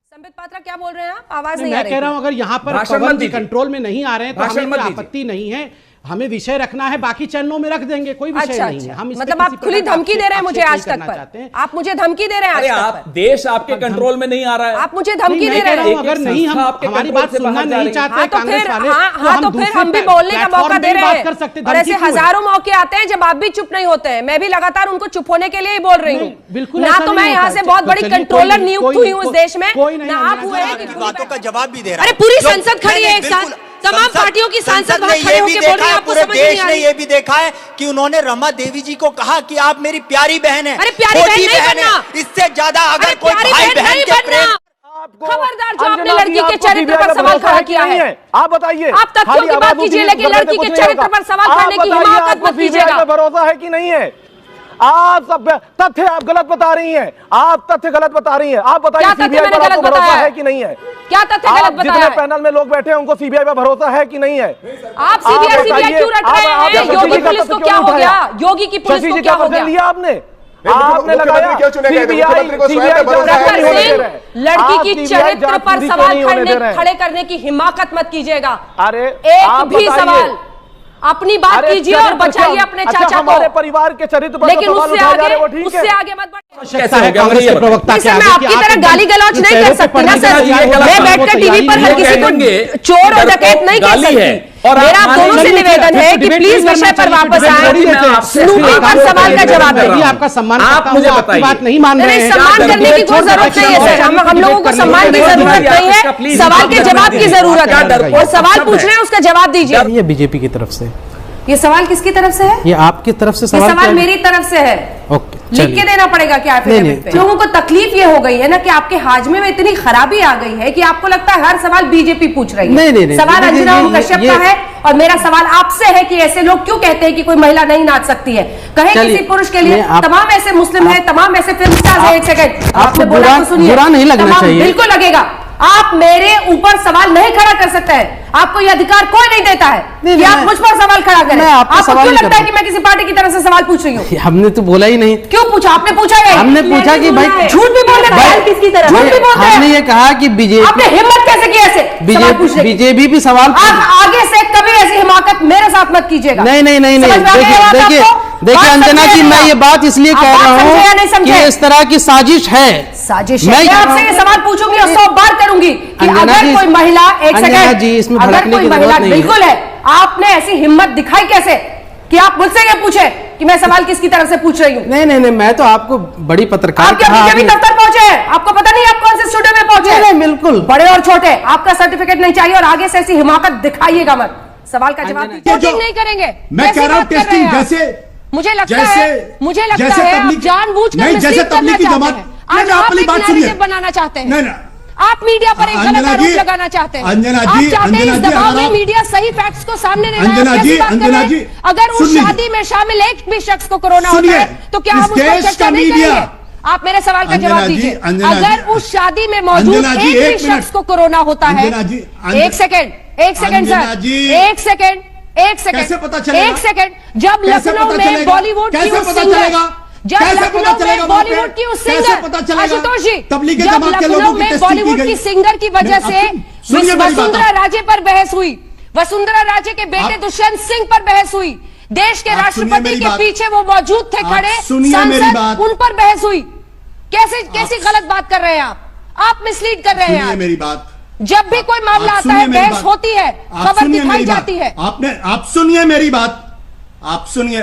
संबित पात्रा क्या बोल रहे हैं आप? आवाज नहीं आ रही। मैं कह रहा हूं अगर यहाँ पर पवन जी कंट्रोल में नहीं आ रहे हैं तो हमें कोई आपत्ति नहीं है, हमें विषय रखना है, बाकी चैनलों में रख देंगे, कोई विषय नहीं है। हम मतलब आप खुली धमकी दे रहे हैं मुझे आज तक पर, आप मुझे धमकी दे रहे हैं आज तक पर। देश आपके कंट्रोल में नहीं आ रहा है, आप मुझे धमकी दे रहे हैं। अगर नहीं हम हमारी बात सुनना नहीं चाहते कांग्रेस वाले, तो फिर हम भी बोलने का मौका दे रहे हैं। और ऐसे हजारों मौके आते हैं जब आप भी चुप नहीं होते हैं। मैं भी लगातार उनको चुप होने के लिए ही बोल रही हूँ। बिल्कुल ना तो मैं यहाँ से बहुत बड़ी कंट्रोलर नियुक्त हुई हूँ इस देश में, ना आप हुए हैं। बातों का जवाब भी दे रहा है। अरे पूरी संसद खड़ी है एक साथ, तमाम पार्टियों की सांसद वहां खड़े होकर बोल रहे हैं, आपको समझ नहीं आ रही। ये भी देखा है कि उन्होंने रमा देवी जी को कहा कि आप मेरी प्यारी बहन है। अरे प्यारी बहन नहीं बनना, इससे ज्यादा अगर कोई भाई बहन के प्रेम। खबरदार जो आपने लड़की के चरित्र पर सवाल खड़ा किया है, आप बताइए। आप तथ्यों की बात कीजिए, लेकिन लड़की के चरित्र पर सवाल करने की हिम्मत मत कीजिएगा। भरोसा है कि नहीं है? आप सब तथ्य आप गलत बता रही हैं, आप तथ्य गलत बता रही हैं। आप बताइए सीबीआई पर आपको भरोसा है कि नहीं है? क्या तथ्य गलत बताया? जितने पैनल में लोग बैठे हैं उनको सीबीआई पर भरोसा है कि नहीं है? आप सीबीआई क्यों रट रहे हैं? योगी पुलिस को क्या हो गया? योगी की पुलिस को क्या हो गया? लिया आपने लगाया लड़की की चरित्र पर सवाल खड़े करने की हिम्मत मत कीजिएगा। अरे एक भी सवाल अपनी बात कीजिए और बचाइए अपने चाचा को। हमारे परिवार के चरित्र पर लेकिन उससे आगे मत बढ़िए। मैं आपकी तरह गाली गलौज नहीं कर सकती ना सर। मैं बैठकर टीवी पर हर किसी को चोर और डकैत नहीं कह सकती। मेरा आप दोनों से निवेदन है कि प्लीज विषय पर वापस आए, स्नूपी पर सवाल का जवाब दें। आपका सम्मान आप मुझे आपकी बात नहीं मान रहे हैं। सम्मान करने की कोई जरूरत नहीं है सर, हम लोगों को सम्मान की जरूरत नहीं है, सवाल के जवाब की जरूरत है। और सवाल पूछ रहे हैं उसका जवाब दीजिए। ये बीजेपी की तरफ से ये सवाल किसकी तरफ से है? ये आपकी तरफ से सवाल? सवाल मेरी तरफ से है। ओके, लिख के देना पड़ेगा क्या? लोगों को तकलीफ ये हो गई है ना कि आपके हाजमे में इतनी खराबी आ गई है कि आपको लगता है हर सवाल बीजेपी पूछ रही है। नहीं, सवाल अंजना कश्यप का है और मेरा सवाल आपसे है कि ऐसे लोग क्यों कहते हैं कि कोई महिला नहीं नाच सकती है? कहे किसी पुरुष के लिए तमाम ऐसे मुस्लिम है, तमाम ऐसे फिल्म स्टार है। एक सेकंड, आपने बोला तो सुनिए, बुरा नहीं लगना चाहिए। बिल्कुल लगेगा। आप मेरे ऊपर सवाल नहीं खड़ा कर सकते हैं, आपको ये अधिकार कोई नहीं देता है कि आप मुझ पर सवाल खड़ा करें। आपको क्यों लगता है कि मैं किसी पार्टी की तरफ से सवाल पूछ रही हूँ? हमने तो बोला ही नहीं। क्यों पूछा? आपने पूछा है? हमने पूछा कि भाई झूठ भी बोल रहे हैं, किसकी तरफ? झूठ भी बोल रहे हैं। हमने ये कहा कि बीजेपी, आपने हिम्मत कैसे की ऐसे? बीजेपी भी सवाल, आप आगे से कभी ऐसी हिमाकत मेरे साथ मत कीजिएगा। नहीं, देखिए अंजना जी, मैं ये बात इसलिए कह रहा हूँ कि इस तरह की साजिश है। साजिश मैं आपसे ये सवाल पूछूंगी और 100 बार करूंगी कि अगर कोई महिला, एक सेकंड जी, इसमें अगर कोई महिला, बिल्कुल है, आपने ऐसी हिम्मत दिखाई कैसे कि आप मुझसे ये पूछे कि मैं सवाल किसकी तरफ से पूछ रही हूँ? नहीं, मैं तो आपको बड़ी पत्रकार, आप क्या दफ्तर पहुंचे हैं? आपको पता नहीं आप कौन से स्टूडियो में पहुंचे? नहीं, बिल्कुल। बड़े और छोटे, आपका सर्टिफिकेट नहीं चाहिए और आगे से ऐसी हिमाकत दिखाइएगा मत। सवाल का जवाब नहीं करेंगे। मैं कह रहा हूँ टेस्टिंग जैसे मुझे लगता है जानबूझकर जैसे तबलीग की जमात बनाना चाहते हैं। आप मीडिया पर एक गलत आरोप लगाना चाहते हैं। आप चाहते हैं इस दबाव में मीडिया सही फैक्ट्स को सामने ले अंजना जी, अगर उस शादी में शामिल एक भी शख्स को कोरोना होता है तो क्या हम उस पर चर्चा नहीं करेंगे? आप मेरे सवाल का जवाब दीजिए। अगर उस शादी में मौजूद एक भी शख्स को कोरोना होता है, एक सेकेंड सर, एक सेकेंड, जब लखनऊ में बॉलीवुड की उस सिंगर, बॉलीवुड की उस सिंगर आशुतोष जी, जब लखनऊ में बॉलीवुड की सिंगर की वजह से वसुंधरा राजे पर बहस हुई, वसुंधरा राजे के बेटे दुष्यंत सिंह पर बहस हुई, देश के राष्ट्रपति के पीछे वो मौजूद थे खड़े सांसद, उन पर बहस हुई। कैसी गलत बात कर रहे हैं आप मिसलीड कर रहे हैं मेरी बात। जब भी कोई मामला आता है बहस होती है, खबर दिखाई जाती है। आप सुनिए मेरी बात, आप सुनिए।